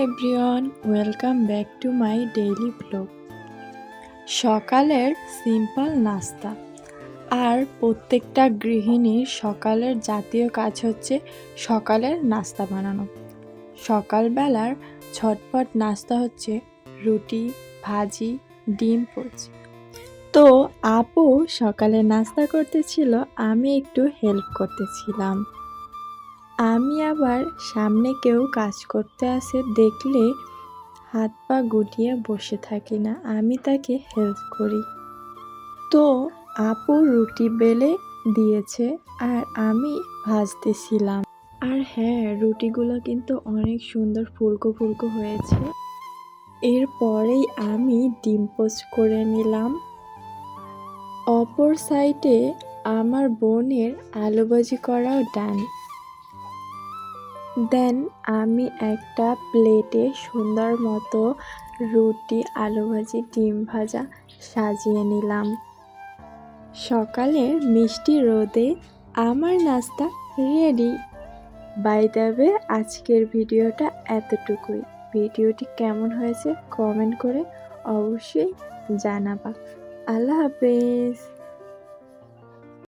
Everyone, welcome back to my daily blog. সকালের simple নাস্তা। আর প্রত্যেকটা গৃহিণীর সকালের জাতীয় কাজ হচ্ছে সকালের নাস্তা বানানো। সকালবেলার ঝটপট নাস্তা হচ্ছে রুটি, ভাজি, ডিম পোচ। তো আপু সকালে নাস্তা করতেছিল, আমি একটু হেল্প করতেছিলাম। আমি আবার সামনে কেউ কাজ করতে আসে দেখলে হাত পা গুটিয়ে বসে থাকি না, আমি তাকে হেল্প করি। তো আপু রুটি বেলে দিয়েছে আর আমি ভাজতেছিলাম। আর হ্যাঁ, রুটিগুলো কিন্তু অনেক সুন্দর ফুলকো ফুলকো হয়েছে। এরপরেই আমি ডিম পোচ করে নিলাম। অপর সাইডে আমার বোনের আলু ভাজি করাও ডান। দেন আমি একটা প্লেটে সুন্দর মতো রুটি, আলু ভাজি, ডিম ভাজা সাজিয়ে নিলাম। সকালের মিষ্টি রোদে আমার নাস্তা রেডি। বাই দ্য ওয়ে, আজকের ভিডিওটা এতটুকুই। ভিডিওটি কেমন হয়েছে কমেন্ট করে অবশ্যই জানাবা। আল্লাহ হাফেজ।